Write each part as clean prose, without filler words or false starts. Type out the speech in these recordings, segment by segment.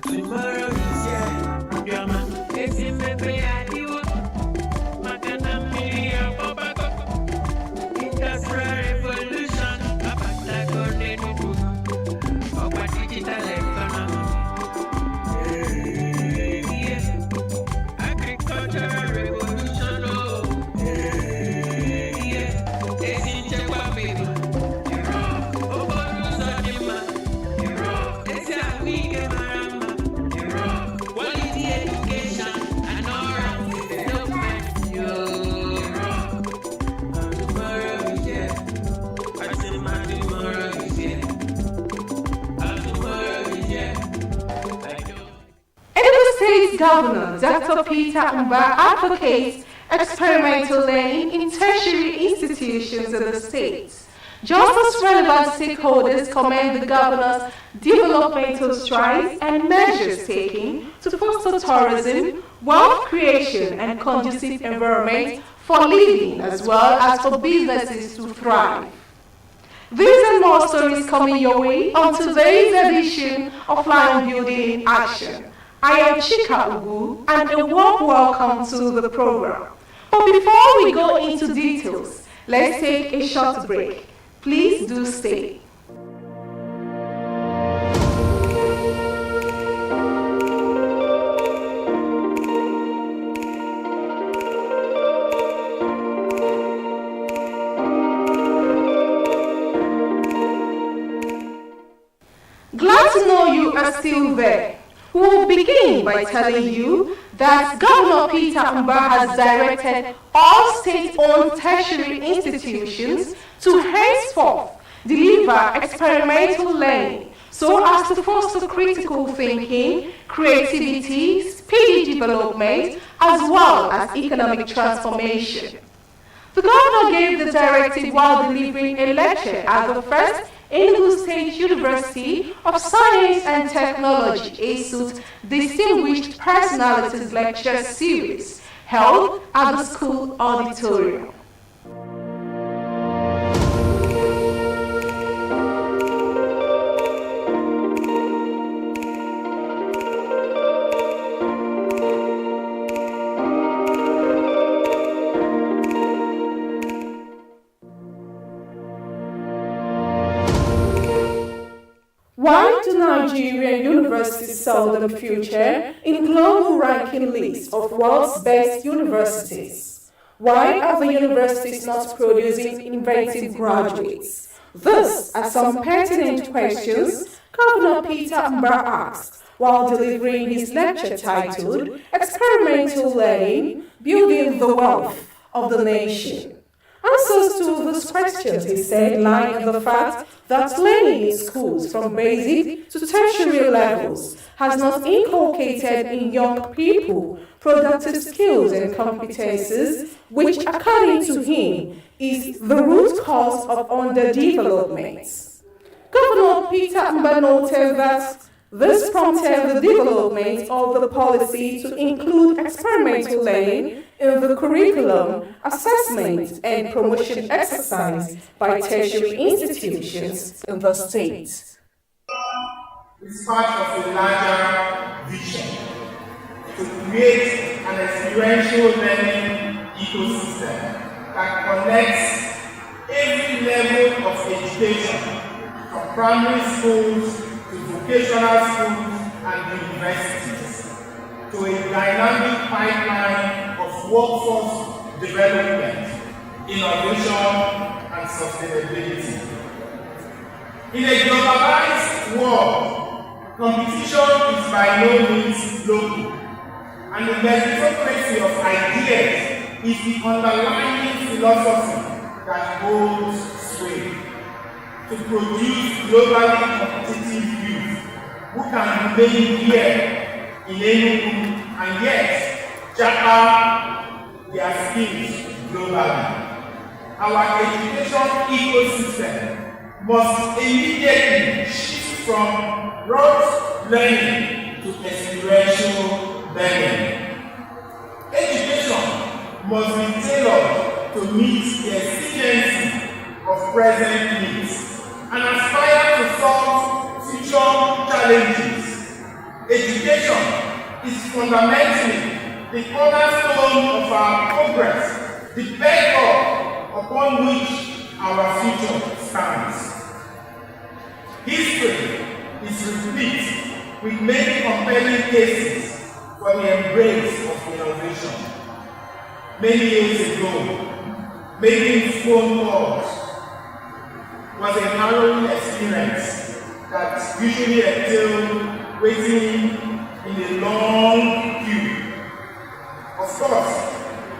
tomorrow is here. Yama, it's in the way I do. Makana million Baba Coco. Industrial revolution. Abata golden do. Opa digital economy. Yeah. Agricultural revolution. Oh. Yeah. It's in Japan, baby. Governor Dr. Peter Mba advocates experimental learning in tertiary institutions in the state. Just as relevant stakeholders commend the governor's developmental strides and measures taken to foster tourism, wealth creation, and conducive environment for living as well as for businesses to thrive. These and more stories coming your way on today's edition of Lion Building in Action. I am Chika Ugu, and a warm welcome to the program. But before we go into details, let's take a short break. Please do stay. Glad to know you are still there. We will begin by telling you that Governor Peter Mba has directed all state-owned tertiary institutions to henceforth deliver experimental learning so as to foster critical thinking, creativity, speedy development, as well as economic transformation. The governor gave the directive while delivering a lecture at the first Enugu State University of Science and Technology ASUT Distinguished Personalities Lecture Series held at the school auditorium. Why do Nigerian universities seldom feature in global ranking lists of world's best universities? Why are the universities not producing inventive graduates? These are some pertinent questions Governor Peter Mba asked while delivering his lecture titled Experimental Learning, Building the Wealth of the Nation. Answers to these questions, he said, lie in the fact that learning in schools from basic to tertiary levels has not inculcated in young people productive skills and competences, which, according to him, is the root cause of underdevelopment. Governor Peter Mba noted that this prompted the development of the policy to include experimental learning in the curriculum, assessment, and promotion exercise by tertiary institutions in the state. It's part of a larger vision to create an experiential learning ecosystem that connects every level of education, from primary schools to vocational schools and universities, to a dynamic pipeline of workforce development, innovation, and sustainability. In a globalized world, competition is by no means local, and the meritocracy of ideas is the underlying philosophy that holds sway. To produce globally competitive youth who can remain here in Enugu and yet Japan their skills globally. Our education ecosystem must immediately shift from rote learning to experiential learning. Education must be tailored to meet the exigency of present needs and aspire to solve future challenges. Education is fundamentally the cornerstone of our progress, the bedrock upon which our future stands. History is replete with many compelling cases for the embrace of innovation. Many years ago, making phone calls was a harrowing experience that usually entailed waiting in a long queue. Of course,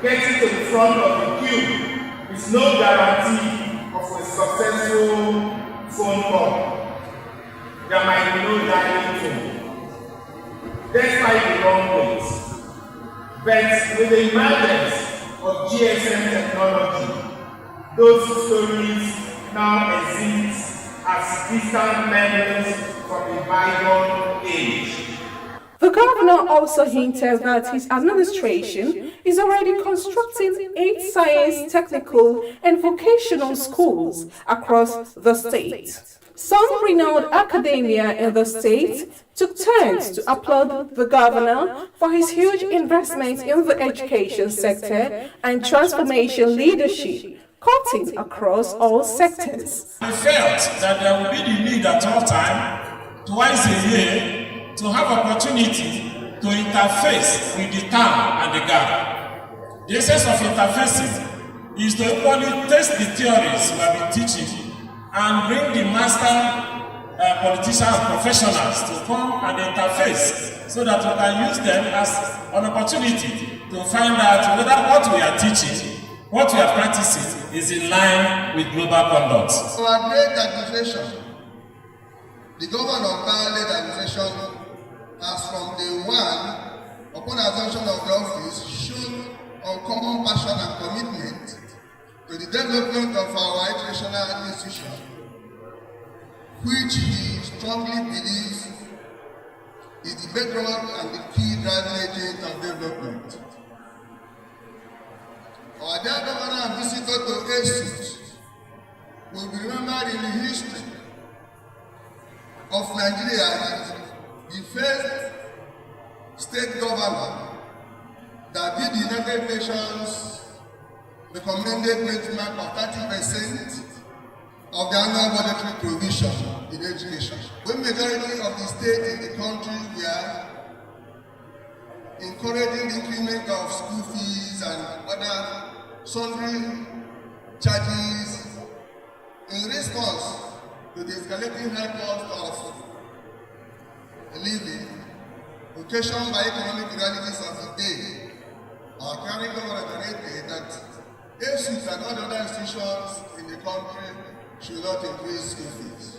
getting to the front of the queue is no guarantee of a successful phone call. There might be no dialing tone, despite the long wait. But with the emergence of GSM technology, those stories now exist as distant memories from a bygone age. The governor also hinted that his administration is already constructing 8 science, technical, and vocational schools across the state. Some renowned academia in the state took turns to applaud the governor for his huge investment in the education sector and transformation leadership, cutting across all sectors. I felt that there would be the need at all time, twice a year, to have opportunity to interface with the town and the garden. The essence of interfacing is to equally test the theories we have been teaching and bring the master politicians and professionals to come and interface so that we can use them as an opportunity to find out whether what we are teaching, what we are practicing is in line with global conduct. Our great administration, the government of Parliament administration has from day one, upon assumption of the office, shown uncommon passion and commitment to the development of our educational institution, which he strongly believes is the bedrock and the key driving agent of development. Our dear governor and visitor to Enugu will be remembered in the history of Nigeria as the first state governor that beat the United Nations recommended benchmark of 30% of the annual budgetary provision in education. When majority of the states in the country were encouraging the increment of school fees and other sundry charges in response to the escalating high cost of living, occasioned by economic realities of the day, our current government narrated that ASUs and other institutions in the country should not increase school fees.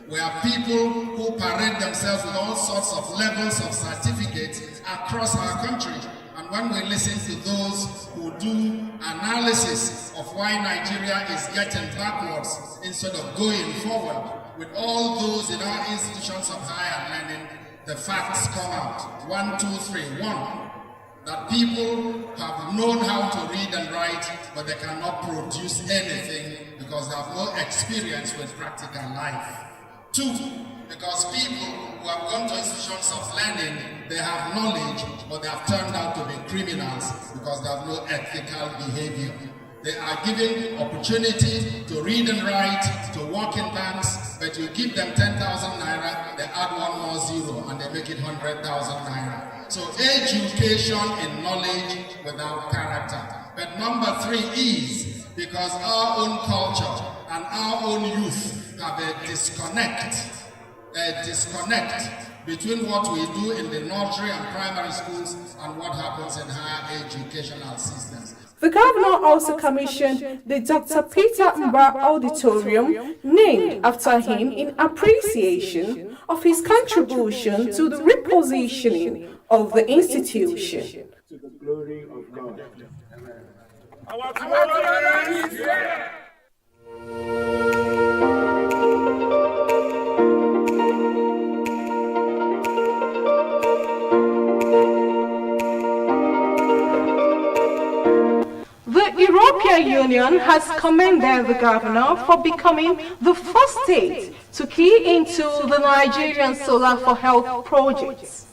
We have people who parade themselves with all sorts of levels of certificates across our country. And when we listen to those who do analysis of why Nigeria is getting backwards instead of going forward, with all those in our institutions of higher learning, the facts come out. 1, 2, 3. 1, that people have known how to read and write, but they cannot produce anything because they have no experience with practical life. 2, because people who have gone to institutions of learning, they have knowledge, but they have turned out to be criminals because they have no ethical behavior. They are given opportunity to read and write, to work in banks, but you give them 10,000 naira, they add 1 more zero and they make it 100,000 naira. So education in knowledge without character. But number 3 is because our own culture and our own youth have a disconnect between what we do in the nursery and primary schools and what happens in higher educational systems. The governor also commissioned the Dr. Peter Mba Auditorium, named after him in appreciation of his contribution to the repositioning of the institution. To the glory of God. Our tomorrow is here. The European Union has commended the governor for becoming the first state to key into the Nigerian Solar for Health project.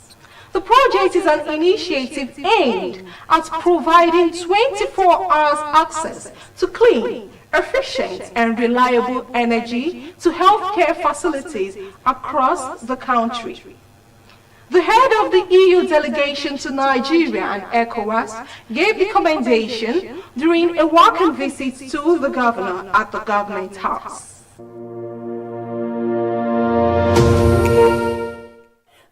The project is an initiative aimed at providing 24 hours access to clean, efficient and reliable energy to healthcare facilities across the country. The head of the EU delegation to Nigeria and ECOWAS gave the commendation during a working visit to the governor at the government house.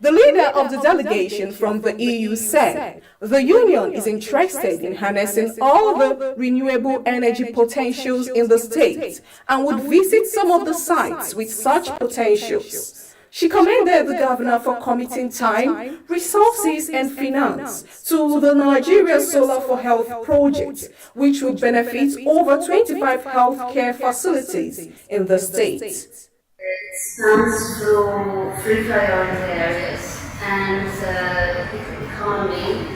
The leader of the delegation from the EU said the Union is interested in harnessing all the renewable energy potentials in the state and would visit some of the sites with such potentials. She commended the governor for committing time, resources and finance to the Nigeria Solar for Health project, which will benefit over 25 healthcare facilities in the state. It stands through 3 priority areas and economic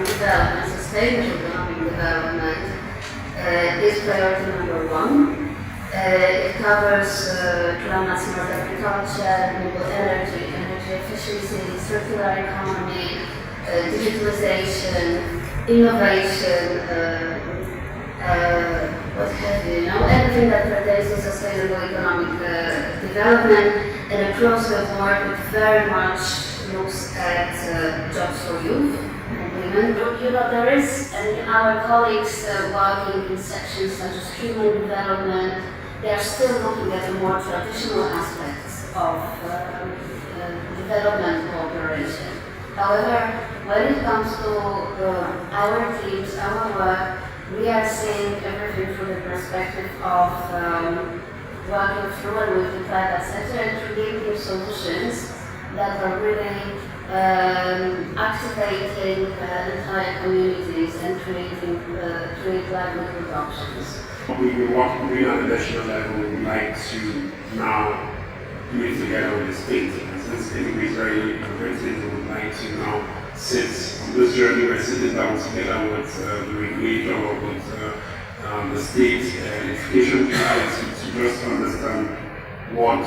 development, sustainable economic development is priority number 1. It covers climate smart agriculture, renewable energy, energy efficiency, circular economy, digitalization, innovation, what have you, everything that pertains to sustainable economic development, and across the board it very much looks at jobs for youth and women. There is, and our colleagues working in sections such as human development, they are still looking at the more traditional aspects of development cooperation. However, when it comes to our teams, our work, we are seeing everything from the perspective of working through and with the private sector and creating solutions that are really activating entire communities and create livelihood options. What we on the national level would like to now do it together with the state. Since it is very important, we would like to now sit on this journey. We're sitting down together with the regulator, with the state education community to just understand what,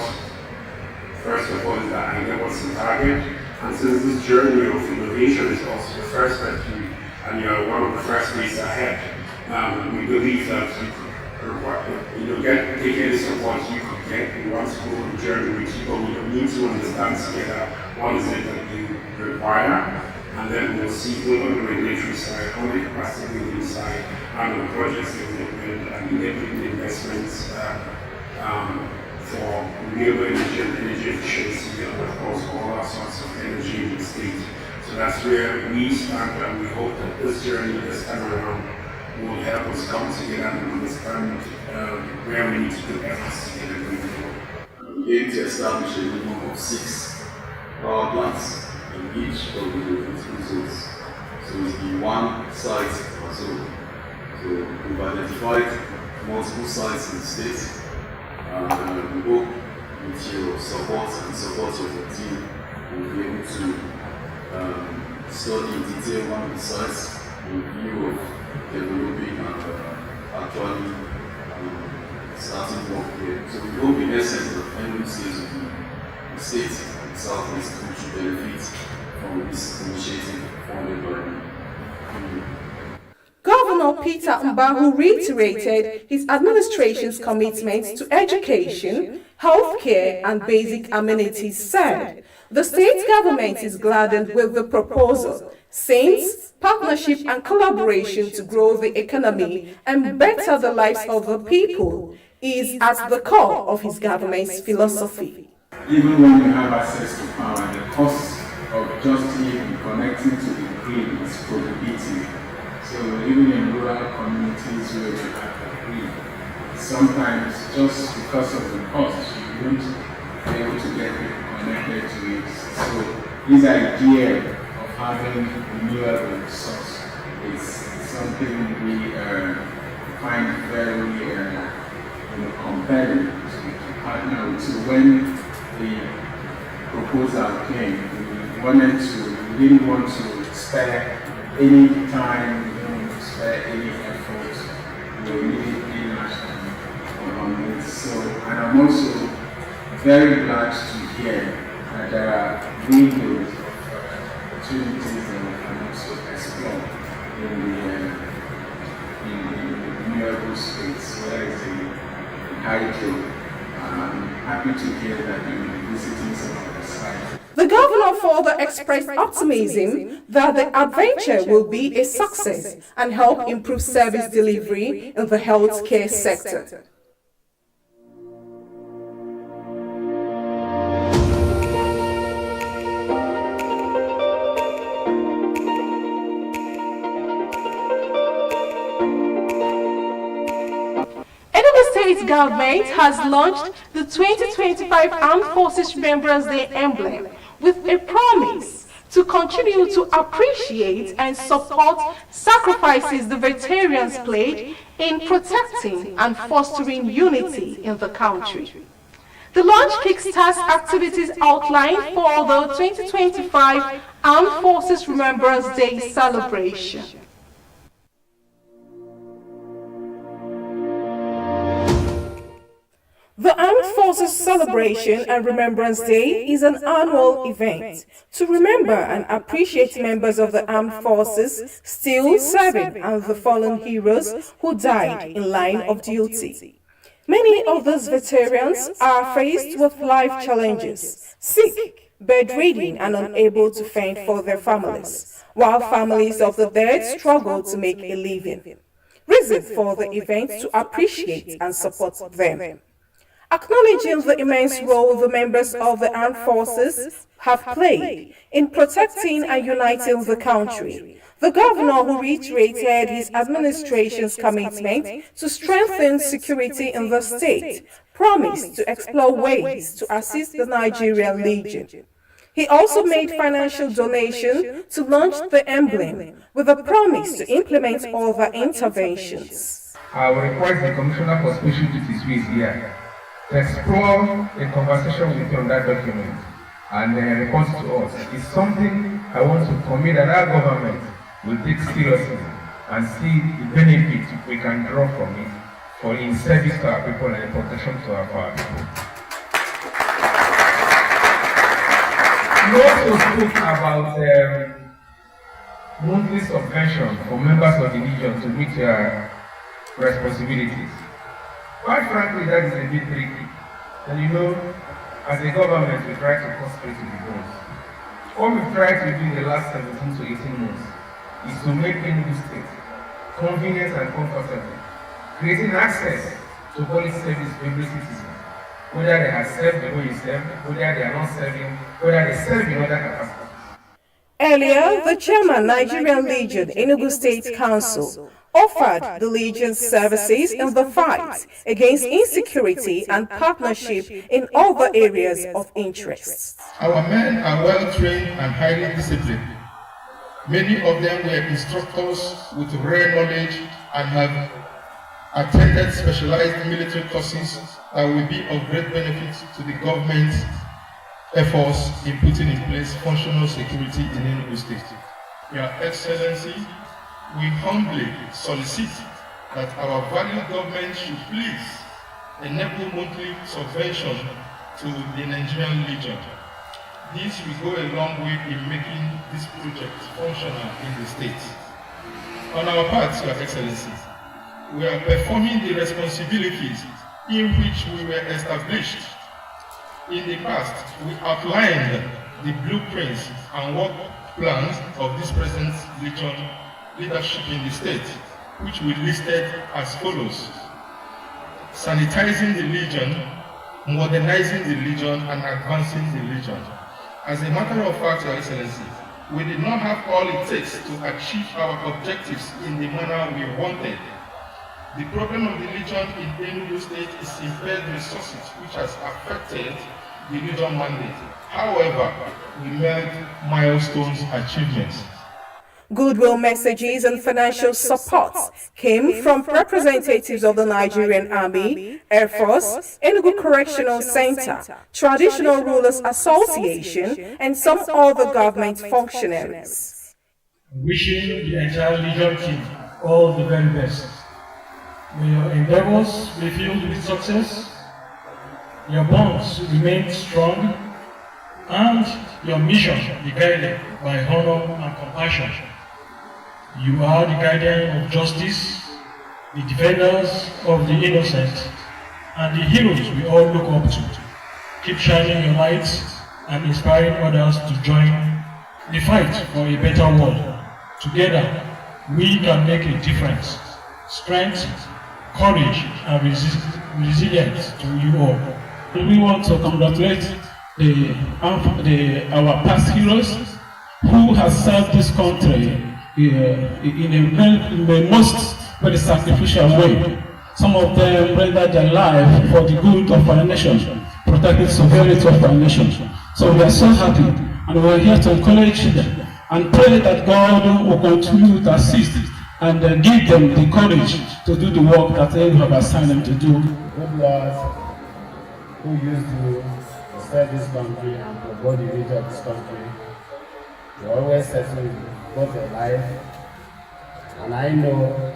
first of all, is the idea, what's the target. And since this journey of innovation is also the first step, and you're one of the first days ahead, we believe that take any support you could get. We want to go on the journey with you, but we need to understand together what is it that you require, and then we'll see both on the regulatory side, on the capacity building side, and on projects development and enabling investments for renewable energy and energy efficiency, and of course all sorts of energy in the state. So that's where we stand, and we hope that this journey this time around will help us come together and understand where we need to do efforts together going forward. We aim to establish a minimum of 6 power plants in each of the different zones. So it's the one site per zone. So we've identified multiple sites in the state, and we hope with your support and support of the team, we'll be able to study in detail one of the sites in view of developing and actually starting work here. So we hope in essence that every state of the state and Southwest should benefit from this initiative funded by the EU. Governor Peter Mbahu reiterated his administration's commitment to education, healthcare and basic amenities, said the state government is gladdened with the proposal, since partnership and collaboration to grow the economy and better the lives of the people is at the core of his government's philosophy. Even when you have access to power, the cost of just even connecting to the grid is prohibitive. So even in rural communities where we have the grid, sometimes just because of the cost, you won't be able to get people connected to it. So this idea of having renewable resource is something we find very compelling to partner with. So when the proposal came, we didn't want to spare any time, we didn't want to spare any effort. We immediately lashed on it. So, and I'm also very glad to hear that there are windows of opportunities that we can also explore in renewable states, whether it's in hydro. I'm happy to hear that you will be visiting some of the sites. The governor further expressed optimism that the adventure will be a success and help improve service delivery in the healthcare sector. State government has launched the 2025 Armed Forces Remembrance Day emblem with a promise to continue to appreciate and support sacrifices the veterans played in protecting and fostering unity in the country. The launch kickstarts activities outlined for the 2025 Armed Forces Remembrance Day celebration. The Armed Forces Celebration and Remembrance Day is an annual event to remember and appreciate members of the armed forces still serving and the fallen heroes who died in line of duty. Many of these veterans are faced with life challenges, sick, bedridden and unable to fend for their families, while families of the dead struggle to make a living. Reason for the event to appreciate and support them. Acknowledging the immense role the members of the armed forces have played in protecting and uniting the country, the governor, who reiterated his administration's commitment to strengthen security in the state, promised to explore ways to assist the Nigerian Legion. He also made financial donation to launch the emblem with a promise to implement other interventions. I will request the Commissioner for Special Duties, who is here, to explore a conversation with you on that document and report to us. It's something I want to commit that our government will take seriously and see the benefits we can draw from it for in service to our people and in protection to our people. We also spoke about monthly subvention for members of the Legion to meet their responsibilities. Quite frankly, that is a bit tricky. And you know, as a government, we try to concentrate to the goals. What we've tried to do in the last 17 to 18 months is to make Enugu State convenient and comfortable, creating access to quality service for every citizen, whether they have served the way you serve, whether they are not serving, whether they serve in other capacities. Earlier, the chairman, Nigerian Legion, Enugu State Council, offered the Legion's services in the fight against insecurity and partnership in other areas of interest. Our men are well trained and highly disciplined. Many of them were instructors with rare knowledge and have attended specialized military courses that will be of great benefit to the government's efforts in putting in place functional security in Enugu State. Your Excellency, we humbly solicit that our valued government should please enable monthly subvention to the Nigerian Legion. This will go a long way in making this project functional in the state. On our part, Your Excellency, we are performing the responsibilities in which we were established. In the past, we outlined the blueprints and work plans of this present Legion leadership in the state, which we listed as follows: sanitizing the Legion, modernizing the Legion, and advancing the Legion. As a matter of fact, Your Excellency, we did not have all it takes to achieve our objectives in the manner we wanted. The problem of the Legion in Enugu State is impaired resources, which has affected the Legion mandate. However, we made milestone achievements. Goodwill messages and financial support came from representatives of the Nigerian Army, Air Force, Enugu Correctional Center, Traditional Rulers Association, and some other government functionaries. Wishing the entire Legion team all the very best. May your endeavors be filled with success. your bonds remain strong, and your mission be guided by honor and compassion. You are the guardian of justice, the defenders of the innocent, and the heroes we all look up to. Keep shining your lights and inspiring others to join the fight for a better world. Together, we can make a difference. Strength, courage, and resilience to you all. We want to congratulate our past heroes who have served this country in the most very sacrificial way. Some of them rendered their life for the good of our nation, protecting the sovereignty of our nation. So we are so happy, and we are here to encourage them and pray that God will continue to assist and give them the courage to do the work that they have assigned them to do. Good Lord, who used to serve this country and promote the unity of this country, they always settle both their life, and I know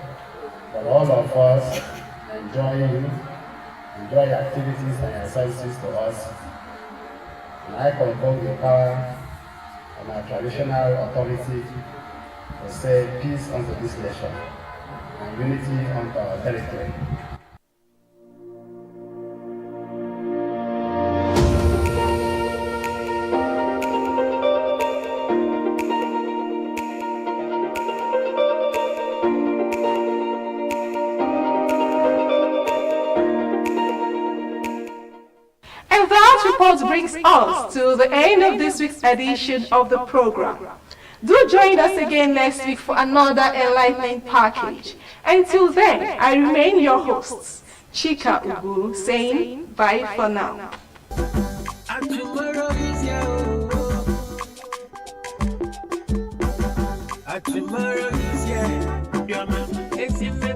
that all of us enjoy your activities and your services to us, and I convoke the power of my traditional authority to say peace unto this nation and unity unto our territory. And that report brings us to the end of this week's edition of the program. Do join us again next week for another enlightening package. Until then, I remain your host, Chika Ugu, saying bye for now. And tomorrow is here. And tomorrow is here. It's in the